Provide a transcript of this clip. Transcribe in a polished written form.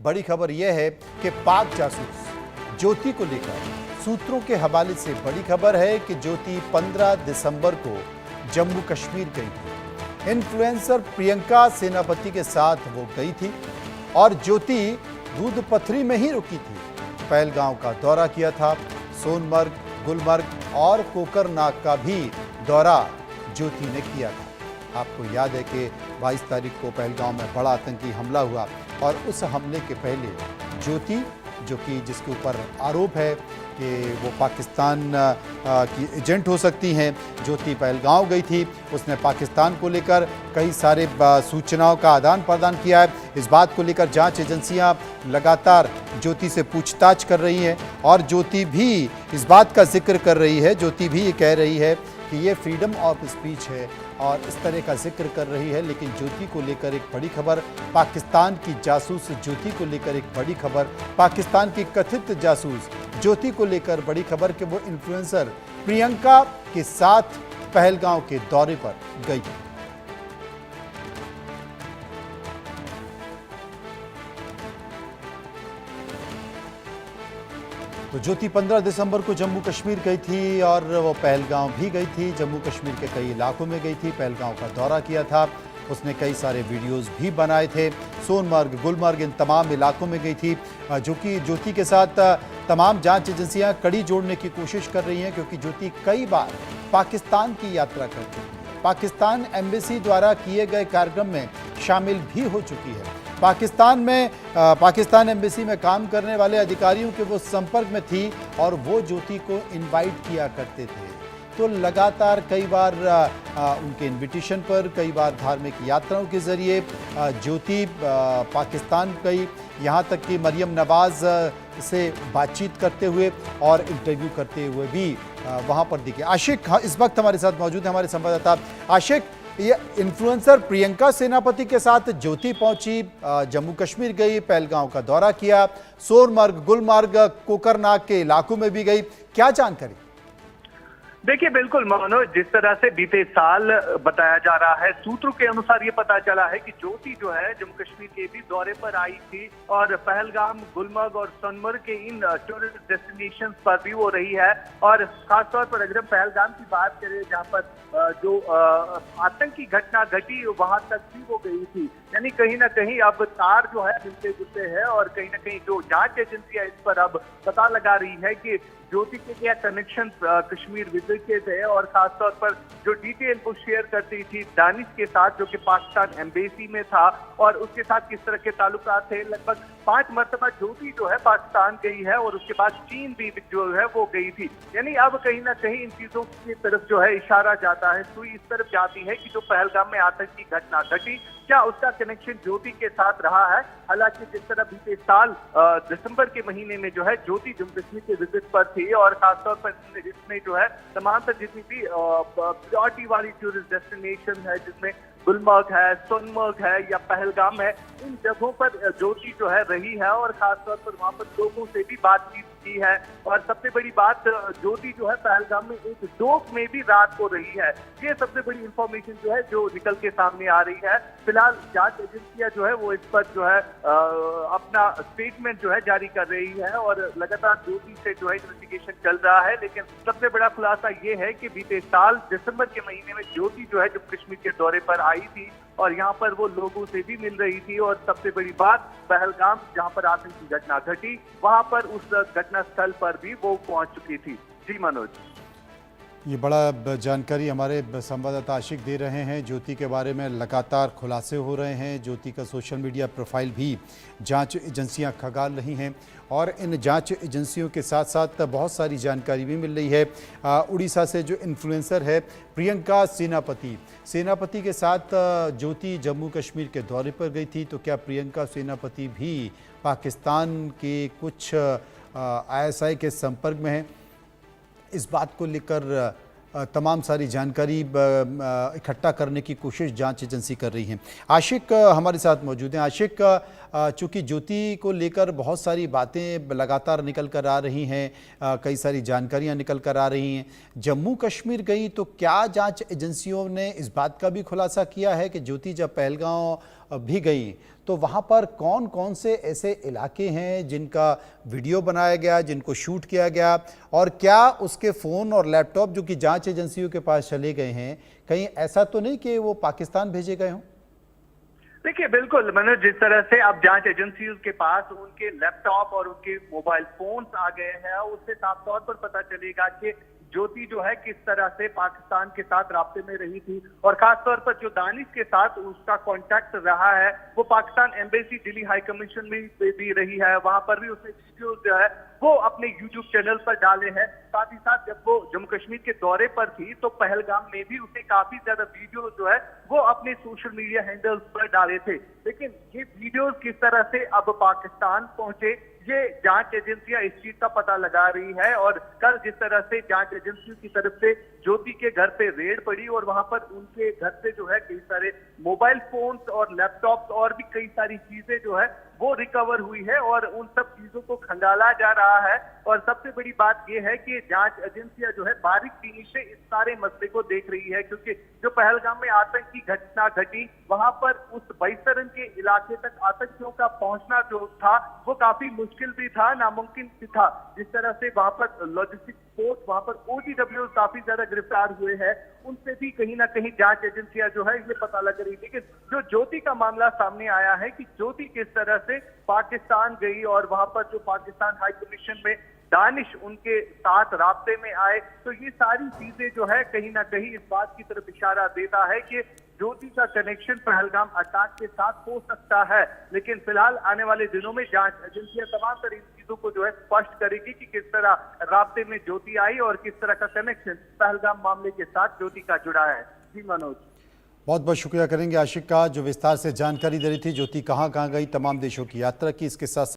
बड़ी खबर यह है कि पाक जासूस ज्योति को लेकर सूत्रों के हवाले से बड़ी खबर है कि ज्योति 15 दिसंबर को जम्मू कश्मीर गई थी। इन्फ्लुएंसर प्रियंका सेनापति के साथ वो गई थी और ज्योति दूध पथरी में ही रुकी थी। पहलगांव का दौरा किया था, सोनमर्ग, गुलमर्ग और कोकरनाग का भी दौरा ज्योति ने किया था। आपको याद है कि 22 तारीख को पहलगांव में बड़ा आतंकी हमला हुआ और उस हमले के पहले ज्योति, जो कि जिसके ऊपर आरोप है कि वो पाकिस्तान की एजेंट हो सकती हैं, ज्योति पहलगांव गई थी। उसने पाकिस्तान को लेकर कई सारे सूचनाओं का आदान प्रदान किया है। इस बात को लेकर जांच एजेंसियां लगातार ज्योति से पूछताछ कर रही हैं और ज्योति भी इस बात का जिक्र कर रही है, ज्योति भी ये कह रही है कि ये फ्रीडम ऑफ स्पीच है और इस तरह का जिक्र कर रही है। लेकिन ज्योति को लेकर एक बड़ी खबर, पाकिस्तान की जासूस ज्योति को लेकर एक बड़ी खबर, पाकिस्तान की कथित जासूस ज्योति को लेकर बड़ी खबर कि वो इन्फ्लुएंसर प्रियंका के साथ पहलगांव के दौरे पर गई। तो ज्योति 15 दिसंबर को जम्मू कश्मीर गई थी और वो पहलगांव भी गई थी। जम्मू कश्मीर के कई इलाकों में गई थी, पहलगांव का दौरा किया था। उसने कई सारे वीडियोस भी बनाए थे। सोनमर्ग, गुलमर्ग, इन तमाम इलाकों में गई थी। जो कि ज्योति के साथ तमाम जांच एजेंसियां कड़ी जोड़ने की कोशिश कर रही हैं, क्योंकि ज्योति कई बार पाकिस्तान की यात्रा कर चुकी है। पाकिस्तान एम्बेसी द्वारा किए गए कार्यक्रम में शामिल भी हो चुकी है। पाकिस्तान एम्बेसी में काम करने वाले अधिकारियों के वो संपर्क में थी और वो ज्योति को इनवाइट किया करते थे। तो लगातार कई बार उनके इनविटेशन पर, कई बार धार्मिक यात्राओं के जरिए ज्योति पाकिस्तान गई। यहाँ तक कि मरियम नवाज से बातचीत करते हुए और इंटरव्यू करते हुए भी वहाँ पर दिखे। आशिक इस वक्त हमारे साथ मौजूद है, हमारे संवाददाता। आशिक, ये इन्फ्लुएंसर प्रियंका सेनापति के साथ ज्योति पहुंची, जम्मू कश्मीर गई, पहलगांव का दौरा किया, सोनमर्ग, गुलमर्ग, कोकरनाग के इलाकों में भी गई, क्या जानकारी? देखिए, बिल्कुल मनोज, जिस तरह से बीते साल बताया जा रहा है, सूत्रों के अनुसार ये पता चला है कि ज्योति जो है जम्मू कश्मीर के भी दौरे पर आई थी और पहलगाम, गुलमर्ग और सोनमर्ग के इन टूरिस्ट डेस्टिनेशन पर भी वो रही है। और खासतौर पर अगर हम पहलगाम की बात करें, जहाँ पर जो आतंकी घटना घटी, वहां तक भी वो गई थी। यानी कहीं ना कहीं अब तार जो है मिलते जुलते हैं और कहीं ना कहीं जो जांच एजेंसियां इस पर अब पता लगा रही है कि ज्योति के क्या कनेक्शन कश्मीर विजिट के थे और खासतौर पर जो डिटेल वो शेयर करती थी दानिश के साथ, जो कि पाकिस्तान एम्बेसी में था, और उसके साथ किस तरह के ताल्लुकात थे। लगभग 5 मरतबा ज्योति जो है पाकिस्तान गई है और उसके बाद चीन भी जो है वो गई थी। यानी अब कहीं ना कहीं इन चीजों की तरफ जो है इशारा जाता है, सुई इस तरफ जाती है कि जो पहलगाम में आतंकी घटना घटी, क्या उसका कनेक्शन ज्योति के साथ रहा है। हालांकि जिस तरह बीते साल दिसंबर के महीने में जो है ज्योति जम्मू कश्मीर के विजिट पर थी और खासतौर पर इसमें जो है तमाम तर जितनी भी प्रायोरिटी वाली टूरिस्ट डेस्टिनेशन है, जिसमें गुलमर्ग है, सोनमर्ग है या पहलगाम है, इन जगहों पर ज्योति जो है रही है और खासतौर पर वहां पर लोगों से भी बातचीत की है। और सबसे बड़ी बात, ज्योति जो है पहलगाम में एक डोक में भी रात को रही है। ये सबसे बड़ी इंफॉर्मेशन जो है जो निकल के सामने आ रही है। फिलहाल जांच एजेंसियां जो है वो इस पर जो है अपना स्टेटमेंट जो है जारी कर रही है और लगातार ज्योति से जो है इन्वेस्टिगेशन चल रहा है। लेकिन सबसे बड़ा खुलासा ये है कि बीते साल दिसंबर के महीने में ज्योति जो है जम्मू कश्मीर के दौरे पर आई थी और यहाँ पर वो लोगों से भी मिल रही थी। और सबसे बड़ी बात, पहलगाम जहाँ पर आतंकी घटना घटी, वहां पर उस घटना स्थल पर भी वो पहुंच चुकी थी। जी मनोज, ये बड़ा जानकारी हमारे संवाददाता आशिक दे रहे हैं। ज्योति के बारे में लगातार खुलासे हो रहे हैं। ज्योति का सोशल मीडिया प्रोफाइल भी जांच एजेंसियां खंगाल रही हैं और इन जांच एजेंसियों के साथ साथ बहुत सारी जानकारी भी मिल रही है। उड़ीसा से जो इन्फ्लुएंसर है प्रियंका सेनापति के साथ ज्योति जम्मू कश्मीर के दौरे पर गई थी। तो क्या प्रियंका सेनापति भी पाकिस्तान के कुछ ISI के संपर्क में हैं? इस बात को लेकर तमाम सारी जानकारी इकट्ठा करने की कोशिश जांच एजेंसी कर रही है। आशिक हमारे साथ मौजूद हैं। आशिक, चूँकि ज्योति को लेकर बहुत सारी बातें लगातार निकल कर आ रही हैं, कई सारी जानकारियां निकल कर आ रही हैं, जम्मू कश्मीर गई तो क्या जांच एजेंसियों ने इस बात का भी खुलासा किया है कि ज्योति जब पहलगांव भी गई तो वहाँ पर कौन कौन से ऐसे इलाके हैं जिनका वीडियो बनाया गया, जिनको शूट किया गया, और क्या उसके फ़ोन और लैपटॉप जो कि जांच एजेंसियों के पास चले गए हैं, कहीं ऐसा तो नहीं कि वो पाकिस्तान भेजे गए हों? देखिए बिल्कुल मनोज, जिस तरह से अब जांच एजेंसियों के पास उनके लैपटॉप और उनके मोबाइल फोन्स आ गए हैं, उससे साफ तौर पर पता चलेगा कि ज्योति जो है किस तरह से पाकिस्तान के साथ राब्ते में रही थी, और खासतौर पर जो दानिश के साथ उसका कांटेक्ट रहा है वो Pakistan embassy Delhi high commission में भी रही है। वहां पर भी उसने वीडियो जो है वो अपने यूट्यूब चैनल पर डाले हैं। साथ ही साथ जब वो जम्मू कश्मीर के दौरे पर थी तो पहलगाम में भी उसे काफी ज्यादा वीडियो जो है वो अपने सोशल मीडिया हैंडल्स पर डाले थे। लेकिन ये वीडियो किस तरह से अब पाकिस्तान पहुंचे, ये जांच एजेंसियां इस चीज का पता लगा रही है। और कल जिस तरह से जांच एजेंसियों की तरफ से ज्योति के घर पे रेड पड़ी और वहां पर उनके घर से जो है कई सारे मोबाइल फोन्स और लैपटॉप्स और भी कई सारी चीजें जो है वो रिकवर हुई है, और उन सब चीजों को खंगाला जा रहा है। और सबसे बड़ी बात यह है कि जांच एजेंसियां जो है बारीकी से इस सारे मसले को देख रही है, क्योंकि जो पहलगाम में आतंकी घटना घटी वहां पर उस बैतरन के इलाके तक आतंकियों का पहुंचना जो था वो काफी मुश्किल भी था, नामुमकिन भी था। जिस तरह से वहां पर लॉजिस्टिक फोर्स, वहां पर OGW काफी ज्यादा गिरफ्तार हुए हैं, उनसे भी कहीं ना कहीं जांच एजेंसियां जो है ये पता लग रही। लेकिन जो ज्योति का मामला सामने आया है कि ज्योति किस तरह से पाकिस्तान गई और वहां पर जो पाकिस्तान हाई कमीशन में दानिश उनके साथ राब्ते में आए, तो ये सारी चीजें जो है कहीं ना कहीं इस बात की तरफ इशारा देता है कि ज्योति का कनेक्शन पहलगाम अटैक के साथ हो सकता है। लेकिन फिलहाल आने वाले दिनों में जांच एजेंसियां तमाम तरह चीजों को जो है स्पष्ट करेगी कि किस तरह राब्ते में ज्योति आई और किस तरह का कनेक्शन पहलगाम मामले के साथ ज्योति का जुड़ा है। जी मनोज, बहुत बहुत शुक्रिया करेंगे आशिक का, जो विस्तार से जानकारी दे रही थी ज्योति कहाँ कहाँ गई, तमाम देशों की यात्रा की। इसके साथ